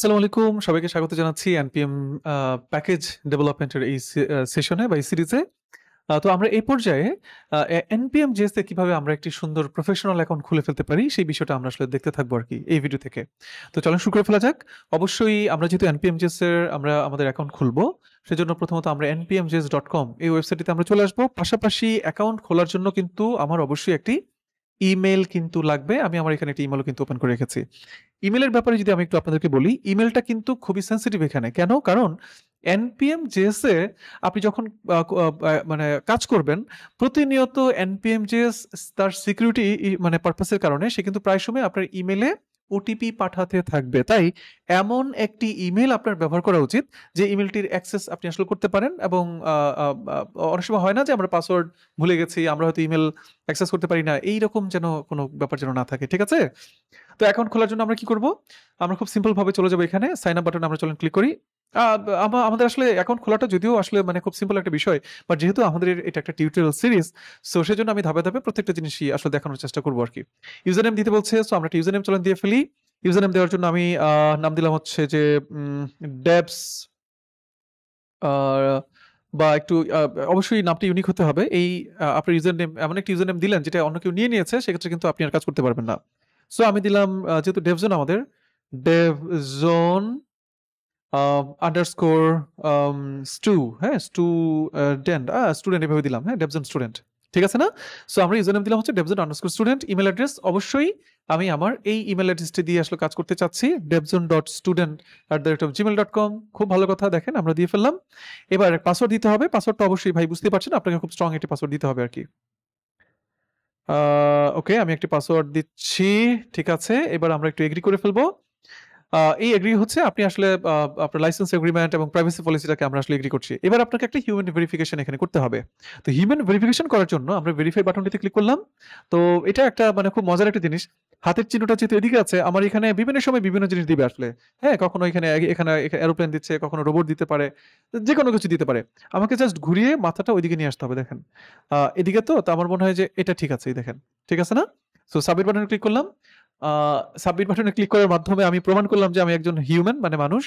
আসসালামু আলাইকুম, সবাইকে স্বাগত জানাচ্ছি এনপিএম প্যাকেজ ডেভেলপমেন্টের এই সেশনে বা এই সিরিজে। তো আমরা এই পর্যায়ে এনপিএম জেএসে কিভাবে আমরা একটি সুন্দর প্রফেশনাল অ্যাকাউন্ট খুলে ফেলতে পারি সেই বিষয়টা আমরা আসলে দেখতে থাকবো আর কি এই ভিডিও থেকে। তো চলুন শুরু করে ফেলা যাক। অবশ্যই আমরা যেহেতু এনপিএম জেএসের আমরা আমাদের অ্যাকাউন্ট খুলবো, সেজন্য প্রথমত আমরা npmjs.com এই ওয়েবসাইটটিতে আমরা চলে আসবো। পাশাপাশি অ্যাকাউন্ট খোলার জন্য কিন্তু আমার অবশ্যই একটি ইমেল কিন্তু লাগবে। আমি আমার এখানে একটি ইমেলও কিন্তু ওপেন করে রেখেছি। ইমেলের ব্যাপারে যদি আমি একটু আপনাদেরকে বলি, ইমেলটা কিন্তু খুবই সেনসিটিভ এখানে। কেন? কারণ এনপিএম জেএসে আপনি যখন মানে কাজ করবেন, প্রতিনিয়ত এনপিএম জেএস তার সিকিউরিটি মানে পারপাসের কারণে সে কিন্তু প্রায় সময় আপনার ইমেলে ওটিপি পাঠাতে থাকবে। তাই এমন একটি ইমেল আপনার ব্যবহার করা উচিত যে ইমেলটির অ্যাক্সেস আপনি আসলে করতে পারেন এবং অনেক সময় হয় না যে আমরা পাসওয়ার্ড ভুলে গেছি, আমরা হয়তো ইমেল অ্যাক্সেস করতে পারি না। এইরকম যেন কোনো ব্যাপার যেন না থাকে। ঠিক আছে? তো অ্যাকাউন্ট খোলার জন্য আমরা কি করব? আমরা খুব সিম্পল ভাবে চলে যাব এখানে সাইন আপ বাটনে আমরা চলেন ক্লিক করি। আ আমাদের আসলে অ্যাকাউন্ট খোলাটা যদিও আসলে মানে খুব সিম্পল একটা বিষয়। বাট যেহেতু আমাদের এটা একটা টিউটোরিয়াল সিরিজ, সো সেজন্য আমি ধাপে, ধাপে প্রত্যেকটা জিনিসই আসলে দেখানোর চেষ্টা করব আরকি। ইউজার নেম দিতে বলছে, সো আমরা একটা ইউজার নেম চলেন দিয়ে ফেলি। ইউজার নেম দেওয়ার জন্য আমি নাম দিলাম হচ্ছে যে ডেবস আ বা একটু অবশ্যই নামটা ইউনিক হতে হবে। এই আপনার ইউজার নেম এমন একটা ইউজার নেম দিলেন যেটা অন্য কেউ নিয়ে নিয়েছে, সেক্ষেত্রে কিন্তু আপনি আর কাজ করতে পারবেন না। সো আমি দিলাম যেহেতু ডেভজোন আমাদের, ডেভজোন আন্ডারস্কোর স্টু, হ্যাঁ? স্টুডেন্ট এভাবে দিলাম, হ্যাঁ? ডেভজোন স্টুডেন্ট। ঠিক আছে না? সো আমরা ইউজার নেম দিলাম হচ্ছে ডেভজোন আন্ডারস্কোর স্টুডেন্ট। ইমেল অ্যাড্রেস অবশ্যই আমি আমার এই ইমেল অ্যাড্রেসটি দিয়ে আসলে কাজ করতে চাচ্ছি। devzone.student@gmail.com। খুব ভালো কথা, দেখেন আমরা দিয়ে ফেললাম। এবার পাসওয়ার্ড দিতে হবে। পাসওয়ার্ডটা অবশ্যই ভাই বুঝতেই পারছেন আপনাকে খুব স্ট্রং একটি পাসওয়ার্ড দিতে হবে আরকি। ওকে, আমি একটি পাসওয়ার্ড দিচ্ছি। ঠিক আছে। এবার আমরা একটু এগ্রি করে ফেলবো। এই এগ্রি হচ্ছে আপনি আসলে আপনার লাইসেন্স এগ্রিমেন্ট এবং প্রাইভেসি পলিসিটাকে আমরা আসলে এগ্রি করছি। এবার আপনাকে একটা হিউম্যান ভেরিফিকেশন এখানে করতে হবে। তো হিউম্যান ভেরিফিকেশন করার জন্য আমরা ভেরিফাই বাটনটিতে ক্লিক করলাম। তো এটা একটা মানে খুব মজার একটা জিনিস। হাতের চিহ্নটা যেহেতু এদিকে আছে, আমার এখানে বিভিন্ন সময় বিভিন্ন জিনিস দিবে আসলে। হ্যাঁ? কখনো এখানে এরোপ্লেন দিচ্ছে, কখনো রোবট দিতে পারে। যেকোনো কিছু দিতে পারে। আমাকে জাস্ট ঘুরিয়ে মাথাটা ওইদিকে নিয়ে আসতে হবে দেখেন। এদিকে তো আমার মনে হয় যে এটা ঠিক আছে, এই দেখেন। ঠিক আছে না? সো সাবমিট বাটনে ক্লিক করলাম। আ সাবমিট বাটনে ক্লিক করার মাধ্যমে আমি প্রমাণ করলাম যে আমি একজন হিউম্যান মানে মানুষ।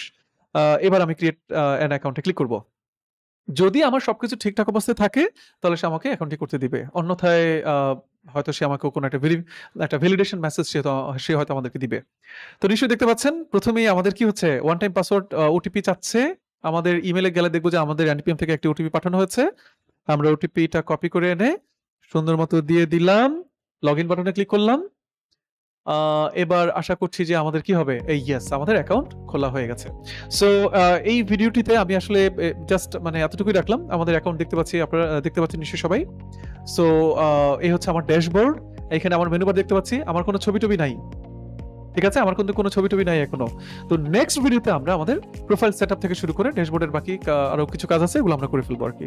এবার আমি create an account A click করব। যদি আমার সবকিছু ঠিকঠাক অবস্থায় থাকে, তাহলে সে আমাকে অ্যাকাউন্টটি করতে দিবে। অন্যথায় হয়তো সে আমাকে কোনো একটা ভ্যালিডেশন মেসেজ সে হয়তো আমাদেরকে দিবে। তো নিশ্চয়ই দেখতে পাচ্ছেন, ১ম এই আমাদের কি হচ্ছে? ওয়ান টাইম পাসওয়ার্ড ওটিপি চাচ্ছে। আমাদের ইমেইলে গেলে দেখব যে আমাদের এনপিএম থেকে একটি ওটিপি পাঠানো হয়েছে। আমরা ওটিপিটা কপি করে এনে সুন্দর মতো দিয়ে দিলাম। লগইন বাটনে ক্লিক করলাম। আ এবার আশা করছি যে আমাদের কি হবে? ইয়েস, আমাদের অ্যাকাউন্ট খোলা হয়ে গেছে। সো এই ভিডিওটিতে আমি আসলে জাস্ট মানে এতটুকুই রাখলাম। আমাদের অ্যাকাউন্ট দেখতে পাচ্ছি, আপনারা দেখতে পাচ্ছেন নিশ্চয়ই সবাই। সো এই হচ্ছে আমার ড্যাশবোর্ড। এখানে আমার মেনু বার দেখতে পাচ্ছি। আমার কোনো ছবি-টবি নাই। ঠিক আছে? আমার কিন্তু কোনো ছবি-টবি নাই এখনো। তো নেক্সট ভিডিওতে আমরা আমাদের প্রোফাইল সেটআপ থেকে শুরু করে ড্যাশবোর্ডের বাকি আরো কিছু কাজ আছে, এগুলো আমরা করে ফেলবো আরকি।